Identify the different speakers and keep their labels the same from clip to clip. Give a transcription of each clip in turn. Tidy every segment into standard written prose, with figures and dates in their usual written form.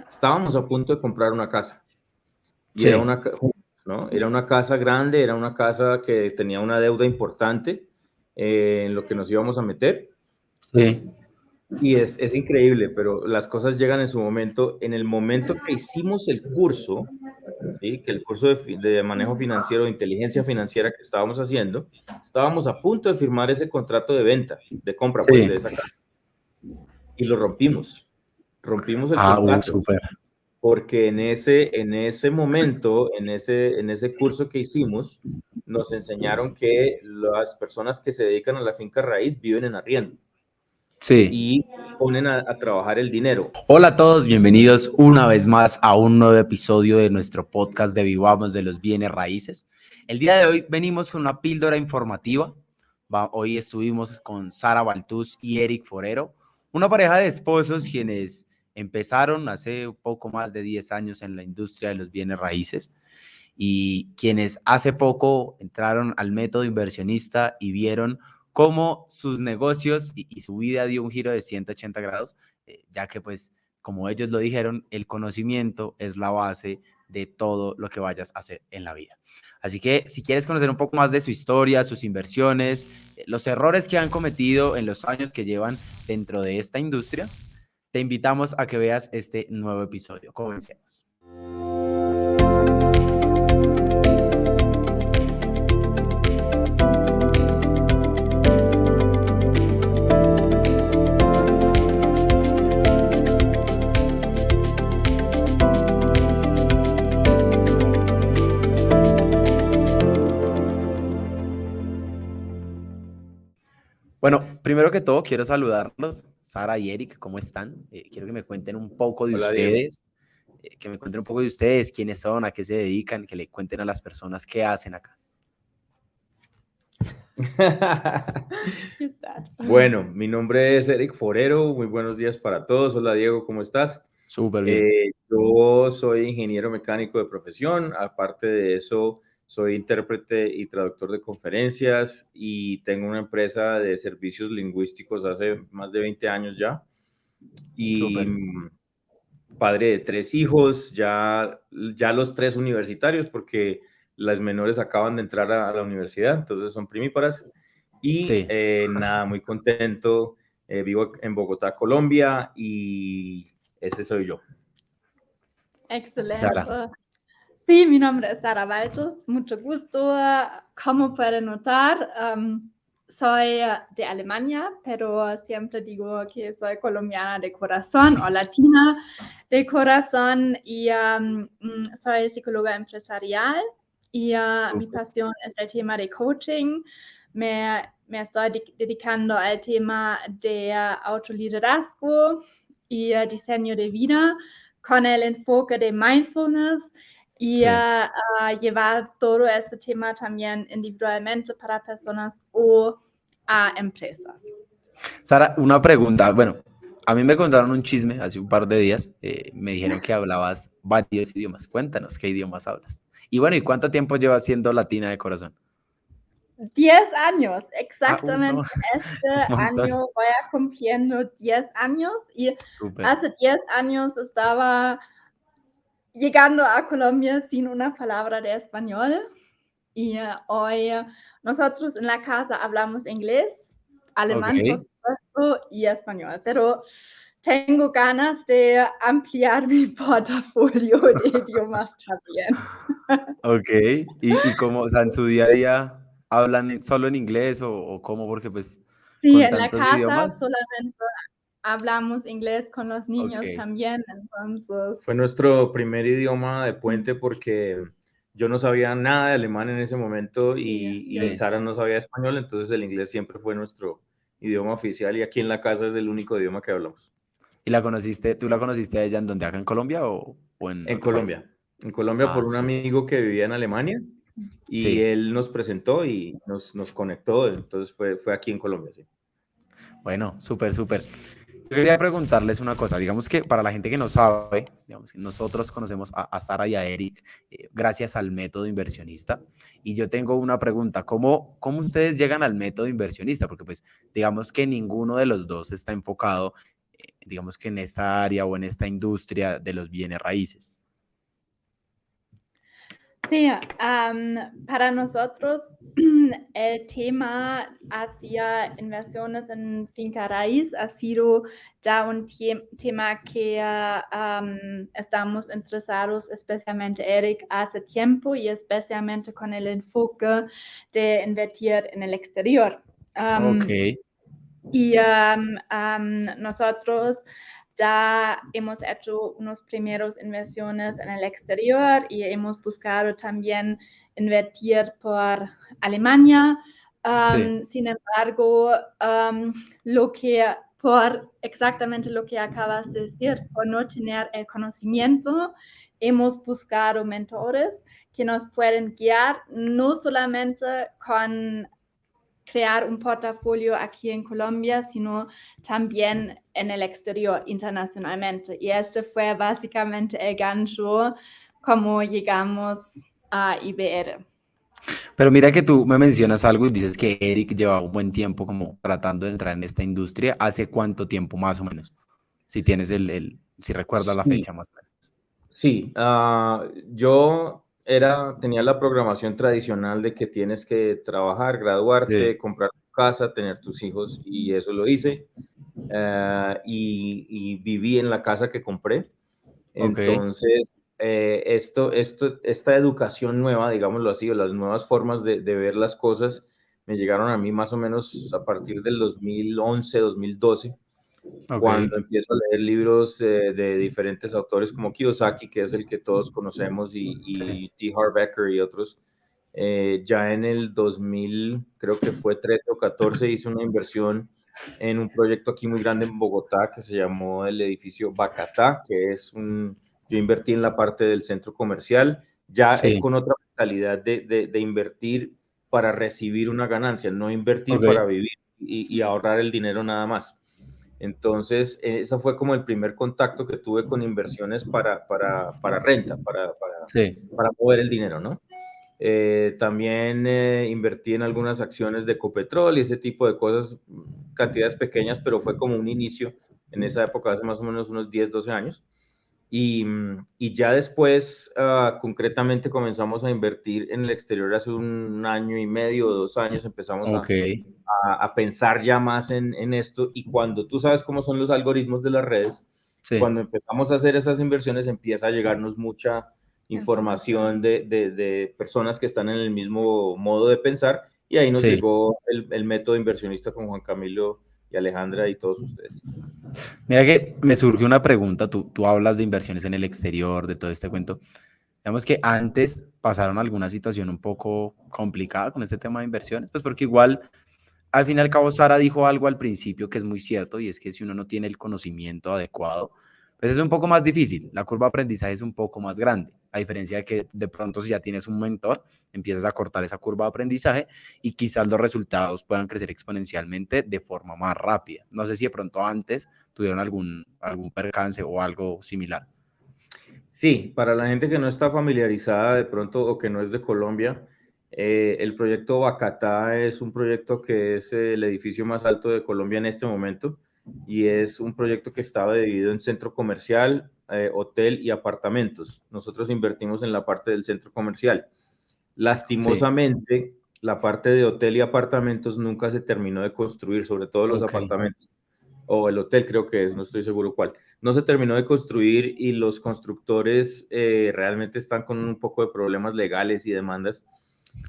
Speaker 1: Estábamos a punto de comprar una casa y era
Speaker 2: Sí,
Speaker 1: ¿no? Era una casa grande, era una casa que tenía una deuda importante en lo que nos íbamos a meter.
Speaker 2: sí,
Speaker 1: Y es increíble, pero las cosas llegan en su momento. En el momento que hicimos el curso, ¿sí? Que el curso de manejo financiero, de inteligencia financiera que estábamos haciendo, estábamos a punto de firmar ese contrato de venta, de compra, pues,
Speaker 2: sí.
Speaker 1: de esa casa. Y lo rompimos. Rompimos el contrato.
Speaker 2: Súper.
Speaker 1: Porque en ese momento, en ese curso que hicimos, nos enseñaron que las personas que se dedican a la finca raíz viven en arriendo
Speaker 2: Sí.
Speaker 1: y ponen a trabajar el dinero.
Speaker 2: Hola a todos, bienvenidos una vez más a un nuevo episodio de nuestro podcast de Vivamos de los Bienes Raíces. El día de hoy venimos con una píldora informativa. Hoy estuvimos con Sara Baltús y Eric Forero, una pareja de esposos quienes empezaron hace poco más de 10 años en la industria de los bienes raíces y quienes hace poco entraron al método inversionista y vieron cómo sus negocios y su vida dio un giro de 180 grados, ya que pues, como ellos lo dijeron, el conocimiento es la base de todo lo que vayas a hacer en la vida. Así que si quieres conocer un poco más de su historia, sus inversiones, los errores que han cometido en los años que llevan dentro de esta industria, te invitamos a que veas este nuevo episodio. Comencemos. Bueno, primero que todo quiero saludarlos, Sara y Eric, ¿cómo están? Quiero que me cuenten un poco de
Speaker 1: Hola, Diego.
Speaker 2: ustedes, que me cuenten un poco de ustedes, quiénes son, a qué se dedican, que le cuenten a las personas qué hacen acá.
Speaker 1: Bueno, mi nombre es Eric Forero. Muy buenos días para todos. Hola, Diego, ¿cómo estás?
Speaker 2: Súper bien.
Speaker 1: Yo soy ingeniero mecánico de profesión. Aparte de eso, soy intérprete y traductor de conferencias y tengo una empresa de servicios lingüísticos hace más de 20 años ya. Y
Speaker 2: Súper.
Speaker 1: padre de 3 hijos, ya los 3 universitarios, porque las menores acaban de entrar a la universidad, entonces son primíparas. Y
Speaker 2: Sí.
Speaker 1: nada, muy contento. Vivo en Bogotá, Colombia, y ese soy yo.
Speaker 2: Sara.
Speaker 3: Excelente. Sí, mi nombre es Sara Baltus, mucho gusto. Como pueden notar, soy de Alemania, pero siempre digo que soy colombiana de corazón o latina de corazón y soy psicóloga empresarial y mi
Speaker 2: Súper.
Speaker 3: pasión es el tema de coaching. Me estoy dedicando al tema de autoliderazgo y diseño de vida con el enfoque de mindfulness y
Speaker 2: Sí.
Speaker 3: llevar todo este tema también individualmente para personas o a empresas.
Speaker 2: Sara, una pregunta. Bueno, a mí me contaron un chisme hace un par de días. Me dijeron que hablabas varios idiomas. Cuéntanos qué idiomas hablas. Y bueno, ¿y cuánto tiempo llevas siendo latina de corazón?
Speaker 3: 10 años,
Speaker 2: No.
Speaker 3: exactamente. Este
Speaker 2: Un montón.
Speaker 3: año voy a cumpliendo 10 años y
Speaker 2: Súper.
Speaker 3: hace 10 años estaba llegando a Colombia sin una palabra de español y hoy nosotros en la casa hablamos inglés, alemán, por
Speaker 2: Ok.
Speaker 3: supuesto, y español, pero tengo ganas de ampliar mi portafolio de idiomas también.
Speaker 2: Ok. ¿Y cómo, o sea, en su día a día hablan solo en inglés o cómo? Porque pues
Speaker 3: Sí,
Speaker 2: con
Speaker 3: en la
Speaker 2: tantos
Speaker 3: casa
Speaker 2: idiomas.
Speaker 3: solamente hablamos inglés con los niños
Speaker 2: Ok.
Speaker 3: también, entonces.
Speaker 1: Fue nuestro primer idioma de puente porque yo no sabía nada de alemán en ese momento
Speaker 3: Sí,
Speaker 1: y
Speaker 2: Sí.
Speaker 1: Sara no sabía español, entonces el inglés siempre fue nuestro idioma oficial y aquí en la casa es el único idioma que hablamos.
Speaker 2: ¿Y tú la conociste a ella en donde, acá en Colombia o en
Speaker 1: En
Speaker 2: otro país?
Speaker 1: Colombia. En Colombia por un
Speaker 2: Súper.
Speaker 1: amigo que vivía en Alemania y
Speaker 2: Sí.
Speaker 1: él nos presentó y nos conectó, entonces fue aquí en Colombia, sí.
Speaker 2: Bueno, súper, súper. Yo quería preguntarles una cosa. Digamos que para la gente que no sabe, digamos que nosotros conocemos a Sara y a Eric gracias al método inversionista. Y yo tengo una pregunta. ¿Cómo ustedes llegan al método inversionista? Porque pues digamos que ninguno de los dos está enfocado digamos que en esta área o en esta industria de los bienes raíces?
Speaker 3: Sí, para nosotros el tema hacia inversiones en finca raíz ha sido ya un tema que estamos interesados, especialmente Eric, hace tiempo y especialmente con el enfoque de invertir en el exterior.
Speaker 2: Ok,
Speaker 3: Y nosotros ya hemos hecho unos primeros inversiones en el exterior y hemos buscado también invertir por Alemania.
Speaker 2: sí,
Speaker 3: Sin embargo, por exactamente lo que acabas de decir, por no tener el conocimiento, hemos buscado mentores que nos pueden guiar no solamente con crear un portafolio aquí en Colombia, sino también en el exterior, internacionalmente. Y este fue básicamente el gancho como llegamos a IBR.
Speaker 2: pero mira que tú me mencionas algo y dices que Eric lleva un buen tiempo como tratando de entrar en esta industria. ¿Hace cuánto tiempo más o menos? Si tienes si recuerdas la
Speaker 1: Sí,
Speaker 2: fecha más o menos.
Speaker 1: sí. Yo tenía la programación tradicional de que tienes que trabajar,
Speaker 2: Sí,
Speaker 1: graduarte, comprar tu casa, tener tus hijos, y eso lo hice. Y viví en la casa que compré.
Speaker 2: ok,
Speaker 1: Entonces, esta educación nueva, digámoslo así, o las nuevas formas de ver las cosas, me llegaron a mí más o menos a partir del 2011, 2012,
Speaker 2: ok,
Speaker 1: cuando empiezo a leer libros de diferentes autores como Kiyosaki, que es el que todos conocemos,
Speaker 2: sí,
Speaker 1: y T. Harv Eker y otros. Ya en el 2000, creo que fue 13 o 14, hice una inversión en un proyecto aquí muy grande en Bogotá que se llamó el edificio Bacatá, que es yo invertí en la parte del centro comercial, ya
Speaker 2: sí,
Speaker 1: con otra mentalidad de invertir para recibir una ganancia, no invertir
Speaker 2: ok,
Speaker 1: para vivir y ahorrar el dinero nada más. Entonces, ese fue como el primer contacto que tuve con inversiones para renta,
Speaker 2: sí,
Speaker 1: para mover el dinero, ¿no? También invertí en algunas acciones de Ecopetrol y ese tipo de cosas, cantidades pequeñas, pero fue como un inicio en esa época, hace más o menos unos 10, 12 años. Y ya después, concretamente, comenzamos a invertir en el exterior hace un año y medio o 2 años, empezamos
Speaker 2: ok,
Speaker 1: a pensar ya más en esto. Y cuando tú sabes cómo son los algoritmos de las redes,
Speaker 2: sí,
Speaker 1: cuando empezamos a hacer esas inversiones, empieza a llegarnos mucha información de personas que están en el mismo modo de pensar, y ahí nos
Speaker 2: sí.
Speaker 1: llegó el método inversionista con Juan Camilo y Alejandra y todos ustedes.
Speaker 2: Mira que me surge una pregunta, tú hablas de inversiones en el exterior, de todo este cuento. Digamos que antes pasaron alguna situación un poco complicada con este tema de inversiones, pues porque igual, al fin y al cabo, Sara dijo algo al principio que es muy cierto, y es que si uno no tiene el conocimiento adecuado, pues es un poco más difícil, la curva de aprendizaje es un poco más grande, a diferencia de que de pronto si ya tienes un mentor, empiezas a cortar esa curva de aprendizaje y quizás los resultados puedan crecer exponencialmente de forma más rápida. No sé si de pronto antes tuvieron algún percance o algo similar.
Speaker 1: Sí, para la gente que no está familiarizada de pronto o que no es de Colombia, el proyecto Bacatá es un proyecto que es el edificio más alto de Colombia en este momento, y es un proyecto que estaba dividido en centro comercial, hotel y apartamentos. Nosotros invertimos en la parte del centro comercial.
Speaker 2: Sí,
Speaker 1: Lastimosamente, la parte de hotel y apartamentos nunca se terminó de construir, sobre todo los
Speaker 2: ok,
Speaker 1: apartamentos, o el hotel creo que es, no estoy seguro cuál. No se terminó de construir y los constructores realmente están con un poco de problemas legales y demandas,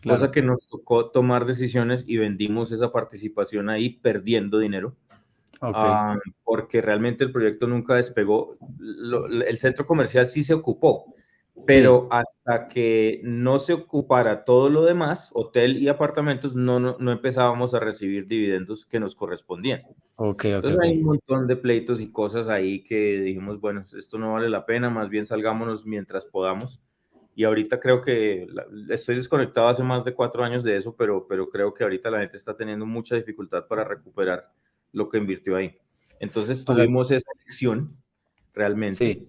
Speaker 1: cosa
Speaker 2: claro,
Speaker 1: que nos tocó tomar decisiones y vendimos esa participación ahí perdiendo dinero.
Speaker 2: ok,
Speaker 1: Porque realmente el proyecto nunca despegó. El centro comercial sí se ocupó,
Speaker 2: sí,
Speaker 1: pero hasta que no se ocupara todo lo demás, hotel y apartamentos, no empezábamos a recibir dividendos que nos correspondían.
Speaker 2: ok, ok,
Speaker 1: Entonces
Speaker 2: ok.
Speaker 1: hay un montón de pleitos y cosas ahí que dijimos, bueno, esto no vale la pena, más bien salgámonos mientras podamos. Y ahorita creo que estoy desconectado hace más de 4 años de eso, pero creo que ahorita la gente está teniendo mucha dificultad para recuperar lo que invirtió ahí. Entonces
Speaker 2: O sea,
Speaker 1: tuvimos esa lección realmente,
Speaker 2: sí,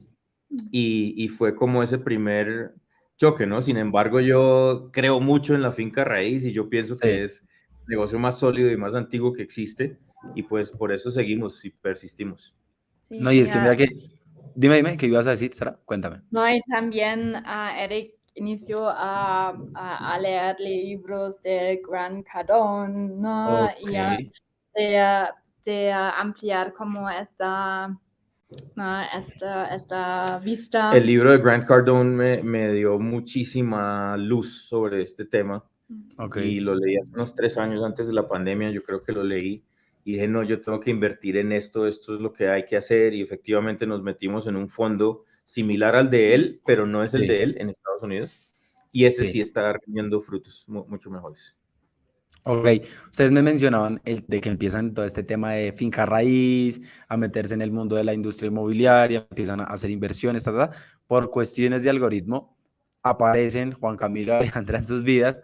Speaker 1: y fue como ese primer choque, ¿no? Sin embargo, yo creo mucho en la finca raíz y yo pienso que
Speaker 2: sí.
Speaker 1: es el negocio más sólido y más antiguo que existe, y pues por eso seguimos y persistimos.
Speaker 3: Sí,
Speaker 2: No, y es que mira
Speaker 3: mira,
Speaker 2: que, dime, ¿qué ibas a decir, Sara? Cuéntame.
Speaker 3: no, y también Eric inició a leer libros de Grant Cardone, ¿no?
Speaker 2: Ok,
Speaker 3: Y de ampliar como esta vista.
Speaker 1: El libro de Grant Cardone me dio muchísima luz sobre este tema
Speaker 2: ok,
Speaker 1: y lo leí hace unos 3 años antes de la pandemia, yo creo que lo leí y dije, no, yo tengo que invertir en esto es lo que hay que hacer y efectivamente nos metimos en un fondo similar al de él, pero no es el
Speaker 2: sí,
Speaker 1: de él en Estados Unidos y ese
Speaker 2: sí.
Speaker 1: sí está rindiendo frutos mucho mejores.
Speaker 2: Ok, ustedes me mencionaban de que empiezan todo este tema de finca raíz, a meterse en el mundo de la industria inmobiliaria, empiezan a hacer inversiones, por cuestiones de algoritmo, aparecen Juan Camilo y Alejandra en sus vidas.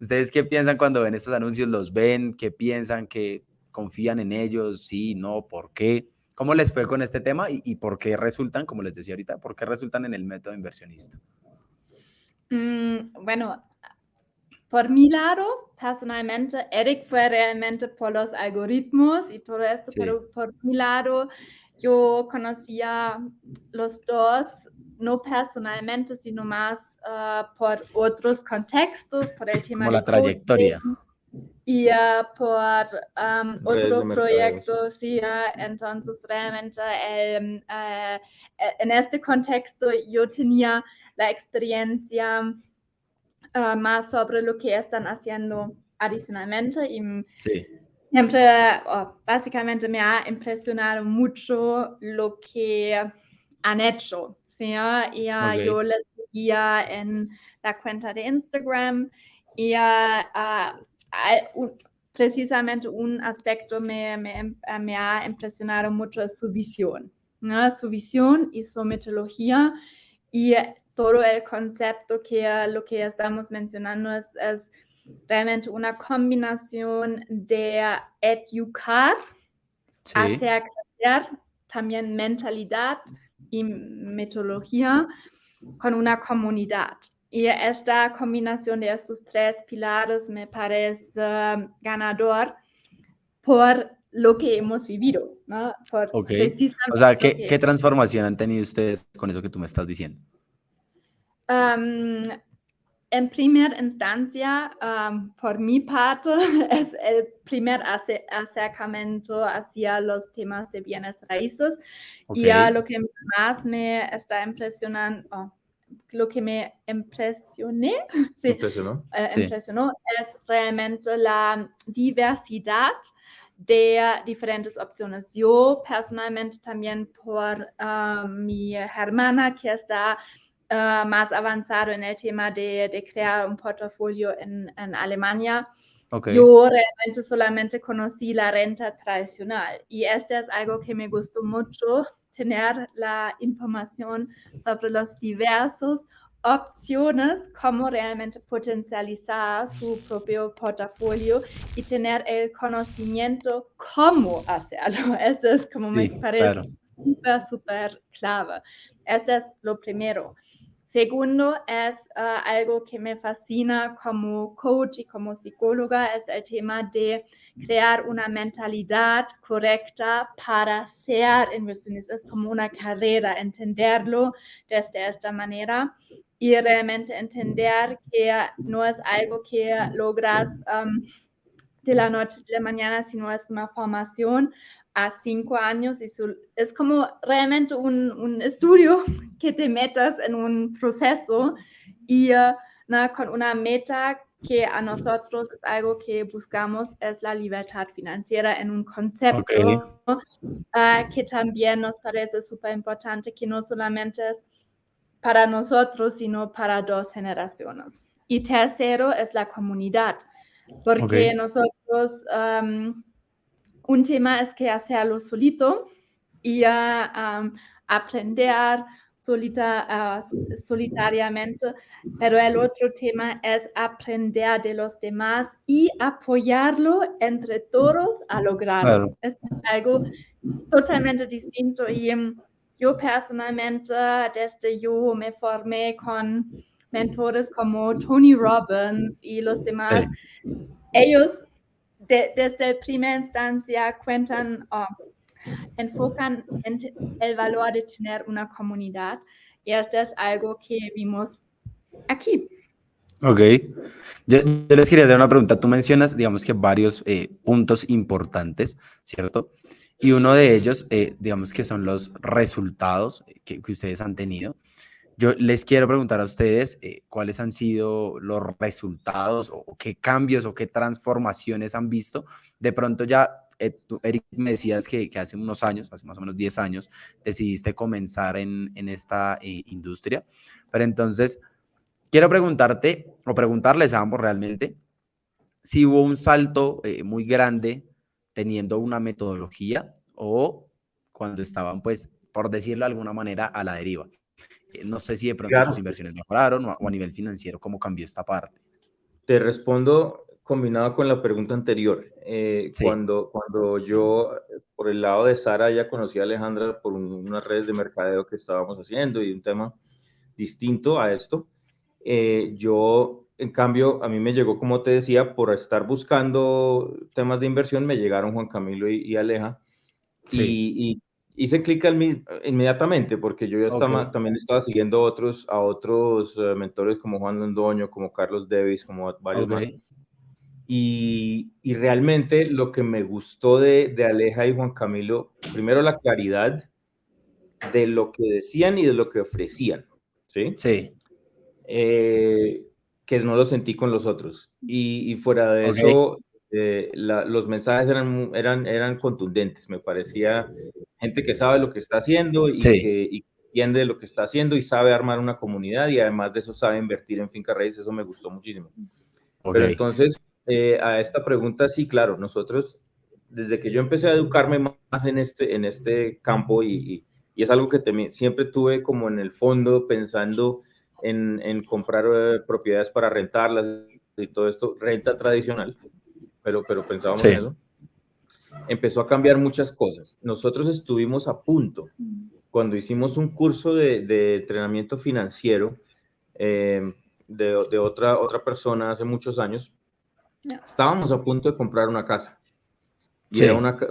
Speaker 2: ¿Ustedes qué piensan cuando ven estos anuncios? ¿Los ven? ¿Qué piensan? ¿Que confían en ellos? ¿Sí? ¿No? ¿Por qué? ¿Cómo les fue con este tema y por qué resultan, como les decía ahorita, por qué resultan en el método inversionista?
Speaker 3: Bueno, por mi lado, personalmente, Eric fue realmente por los algoritmos y todo esto,
Speaker 2: Sí,
Speaker 3: pero por mi lado, yo conocía los dos, no personalmente, sino más por otros contextos, por el tema
Speaker 2: como la
Speaker 3: de coaching
Speaker 2: trayectoria.
Speaker 3: y por
Speaker 1: Redes de
Speaker 3: otro
Speaker 1: mercadeo.
Speaker 3: proyecto, sí, entonces realmente en este contexto yo tenía la experiencia más sobre lo que están haciendo adicionalmente y
Speaker 2: Sí,
Speaker 3: siempre, básicamente me ha impresionado mucho lo que han hecho, ¿sí? Y yo
Speaker 2: ok.
Speaker 3: les seguía en la cuenta de Instagram y precisamente un aspecto me ha impresionado mucho es su visión, ¿no? Su visión y su metodología y todo el concepto que lo que estamos mencionando es realmente una combinación de educar,
Speaker 2: Sí,
Speaker 3: hacer crecer también mentalidad y metodología con una comunidad. Y esta combinación de estos tres pilares me parece ganador por lo que hemos vivido, ¿no? Por
Speaker 2: ok. O
Speaker 3: precisamente
Speaker 2: sea,
Speaker 3: lo
Speaker 2: ¿qué
Speaker 3: que
Speaker 2: transformación han tenido ustedes con eso que tú me estás diciendo?
Speaker 3: en primera instancia, por mi parte, es el primer acercamiento hacia los temas de bienes raíces
Speaker 2: Ok,
Speaker 3: y lo que más me está impresionando, lo que me sí,
Speaker 1: ¿Impresionó?
Speaker 2: sí,
Speaker 3: impresionó es realmente la diversidad de diferentes opciones. Yo personalmente también por mi hermana que está más avanzado en el tema de crear un portafolio en Alemania.
Speaker 2: ok.
Speaker 3: Yo realmente solamente conocí la renta tradicional y este es algo que me gustó mucho, tener la información sobre los diversos opciones, cómo realmente potencializar su propio portafolio y tener el conocimiento cómo hacerlo. Esto es como me
Speaker 2: Sí,
Speaker 3: parece
Speaker 2: claro.
Speaker 3: súper clave. Este es lo primero. Segundo, es algo que me fascina como coach y como psicóloga, es el tema de crear una mentalidad correcta para ser inversionista. Es como una carrera, entenderlo desde esta manera y realmente entender que no es algo que logras de la noche a la mañana, sino es una formación a 5 años y es como realmente un estudio que te metas en un proceso y con una meta que a nosotros es algo que buscamos, es la libertad financiera en un
Speaker 2: Ok,
Speaker 3: concepto que también nos parece súper importante, que no solamente es para nosotros, sino para 2 generaciones. Y tercero es la comunidad,
Speaker 2: ok,
Speaker 3: porque nosotros, un tema es que hacerlo solito y aprender solitariamente, pero el otro tema es aprender de los demás y apoyarlo entre todos a lograrlo.
Speaker 2: claro.
Speaker 3: Es algo totalmente distinto y yo personalmente, desde yo me formé con mentores como Tony Robbins y los demás,
Speaker 2: Sí,
Speaker 3: ellos desde primera instancia cuentan enfocan en el valor de tener una comunidad. Y esto es algo que vimos aquí.
Speaker 2: Ok. Yo les quería hacer una pregunta. Tú mencionas, digamos que varios puntos importantes, ¿cierto? Y uno de ellos, digamos que son los resultados que ustedes han tenido. Yo les quiero preguntar a ustedes cuáles han sido los resultados o qué cambios o qué transformaciones han visto. De pronto ya, tú, Eric, me decías que hace unos años, hace más o menos 10 años, decidiste comenzar en esta industria. Pero entonces, quiero preguntarte o preguntarles a ambos realmente si hubo un salto muy grande teniendo una metodología o cuando estaban, pues, por decirlo de alguna manera, a la deriva. No sé si de pronto sus
Speaker 1: Claro,
Speaker 2: inversiones mejoraron o a nivel financiero, ¿cómo cambió esta parte?
Speaker 1: te respondo combinado con la pregunta anterior.
Speaker 2: Sí,
Speaker 1: Cuando yo, por el lado de Sara, ya conocí a Alejandra por unas redes de mercadeo que estábamos haciendo y un tema distinto a esto. Yo, en cambio, a mí me llegó, como te decía, por estar buscando temas de inversión, me llegaron Juan Camilo y Aleja
Speaker 2: sí,
Speaker 1: y hice clic inmediatamente porque yo ya
Speaker 2: ok,
Speaker 1: también estaba siguiendo a otros mentores como Juan Londoño, como Carlos Davis, como varios
Speaker 2: ok,
Speaker 1: más. Y realmente lo que me gustó de Aleja y Juan Camilo, primero la claridad de lo que decían y de lo que ofrecían, ¿sí?
Speaker 2: sí,
Speaker 1: Que no lo sentí con los otros. Y fuera de
Speaker 2: ok,
Speaker 1: eso, los mensajes eran contundentes. Me parecía gente que sabe lo que está haciendo
Speaker 2: sí,
Speaker 1: y entiende lo que está haciendo y sabe armar una comunidad y además de eso sabe invertir en finca raíz. Eso me gustó muchísimo.
Speaker 2: ok,
Speaker 1: Pero entonces, a esta pregunta, sí, claro, nosotros, desde que yo empecé a educarme más en este campo y es algo que siempre tuve como en el fondo pensando en comprar propiedades para rentarlas y todo esto, renta tradicional, pero pensábamos en
Speaker 2: sí,
Speaker 1: eso, empezó a cambiar muchas cosas. Nosotros estuvimos a punto, cuando hicimos un curso de entrenamiento financiero de otra persona hace muchos años,
Speaker 3: Ja.
Speaker 1: estábamos a punto de comprar una casa. Y era
Speaker 2: sí,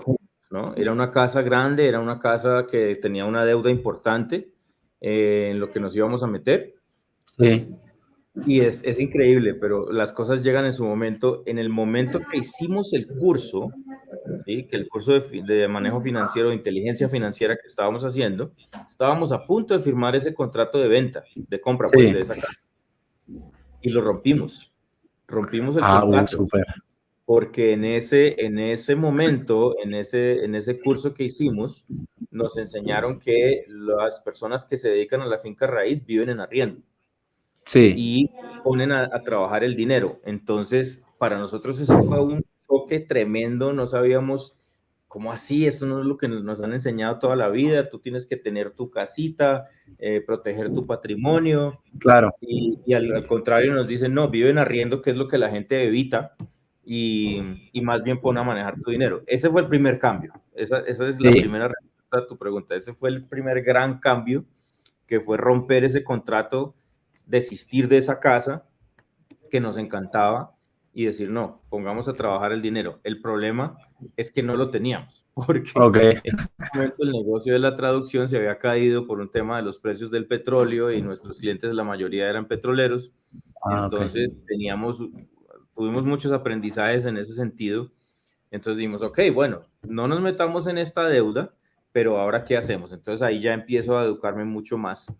Speaker 1: ¿no? Era una casa grande, era una casa que tenía una deuda importante en lo que nos íbamos a meter.
Speaker 2: sí,
Speaker 1: Y es increíble, pero las cosas llegan en su momento. En el momento que hicimos el curso, ¿sí? Que el curso de manejo financiero, de inteligencia financiera que estábamos haciendo, estábamos a punto de firmar ese contrato de venta, de compra, pues,
Speaker 2: sí.
Speaker 1: de esa casa. Y lo rompimos. Rompimos el contrato.
Speaker 2: Súper.
Speaker 1: Porque en ese momento, en ese curso que hicimos, nos enseñaron que las personas que se dedican a la finca raíz viven en arriendo
Speaker 2: Sí,
Speaker 1: y ponen a trabajar el dinero. Entonces, para nosotros eso fue un choque tremendo, no sabíamos cómo así, esto no es lo que nos han enseñado toda la vida, tú tienes que tener tu casita, proteger tu patrimonio,
Speaker 2: claro,
Speaker 1: y al contrario nos dicen, no, viven arriendo, que es lo que la gente evita, y más bien pone a manejar tu dinero. Ese fue el primer cambio. Esa es la
Speaker 2: sí,
Speaker 1: primera respuesta a tu pregunta. Ese fue el primer gran cambio, que fue romper ese contrato, desistir de esa casa que nos encantaba y decir, no, pongamos a trabajar el dinero. El problema es que no lo teníamos, porque
Speaker 2: ok,
Speaker 1: en ese momento el negocio de la traducción se había caído por un tema de los precios del petróleo y nuestros clientes, la mayoría eran petroleros.
Speaker 2: ok,
Speaker 1: Entonces tuvimos muchos aprendizajes en ese sentido. Entonces dijimos, ok, bueno, no nos metamos en esta deuda, pero ahora ¿qué hacemos? Entonces ahí ya empiezo a educarme mucho más.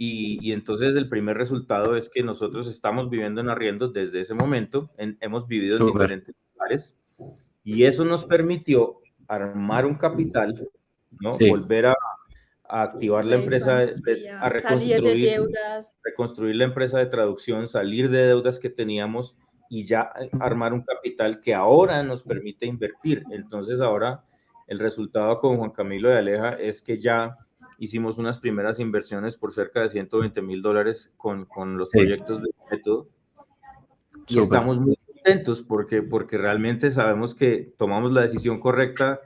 Speaker 1: Y entonces el primer resultado es que nosotros estamos viviendo en arriendo desde ese momento, hemos vivido en
Speaker 2: súper,
Speaker 1: diferentes lugares y eso nos permitió armar un capital, ¿no?
Speaker 2: sí,
Speaker 1: Volver a activar la empresa, a
Speaker 3: Salir de deudas.
Speaker 1: reconstruir la empresa de traducción, salir de deudas que teníamos y ya armar un capital que ahora nos permite invertir. Entonces ahora el resultado con Juan Camilo de Aleja es que ya hicimos unas primeras inversiones por cerca de $120,000 con los
Speaker 2: sí,
Speaker 1: proyectos de método y
Speaker 2: súper.
Speaker 1: estamos muy contentos porque realmente sabemos que tomamos la decisión correcta,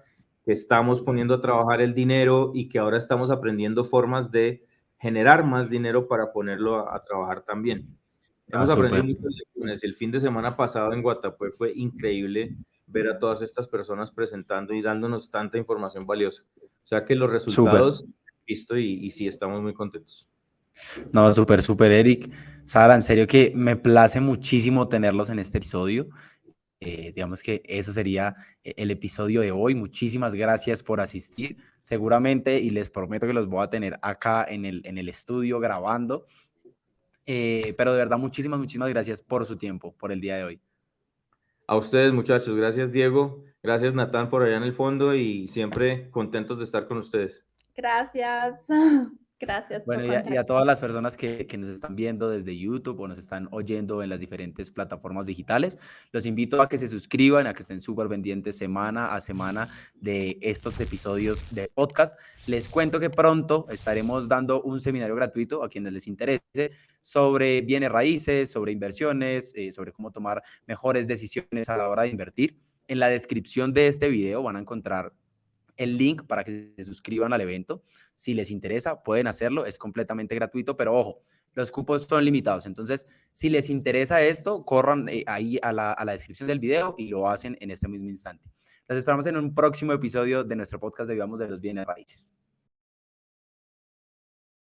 Speaker 1: que estamos poniendo a trabajar el dinero y que ahora estamos aprendiendo formas de generar más dinero para ponerlo a trabajar también.
Speaker 2: Ah,
Speaker 1: Hemos aprendido
Speaker 2: súper.
Speaker 1: muchas lecciones. El fin de semana pasado en Guatapé fue increíble ver a todas estas personas presentando y dándonos tanta información valiosa. O sea que los resultados visto y sí estamos muy contentos.
Speaker 2: No, súper, súper, Eric. Sara, en serio que me place muchísimo tenerlos en este episodio. Digamos que eso sería el episodio de hoy. Muchísimas gracias por asistir. Seguramente, y les prometo que los voy a tener acá en el estudio grabando. Pero de verdad, muchísimas, muchísimas gracias por su tiempo, por el día de hoy.
Speaker 1: A ustedes, muchachos. Gracias, Diego. Gracias, Natán, por allá en el fondo y siempre contentos de estar con ustedes.
Speaker 3: Gracias. Gracias por
Speaker 2: Bueno, y a todas las personas que nos están viendo desde YouTube o nos están oyendo en las diferentes plataformas digitales, los invito a que se suscriban, a que estén súper pendientes semana a semana de estos episodios de podcast. Les cuento que pronto estaremos dando un seminario gratuito a quienes les interese sobre bienes raíces, sobre inversiones, sobre cómo tomar mejores decisiones a la hora de invertir. En la descripción de este video van a encontrar el link para que se suscriban al evento. Si les interesa, pueden hacerlo, es completamente gratuito, pero ojo, los cupos son limitados. Entonces, si les interesa esto, corran ahí a la descripción del video y lo hacen en este mismo instante. Los esperamos en un próximo episodio de nuestro podcast de Vivamos de los Bienes Raíces.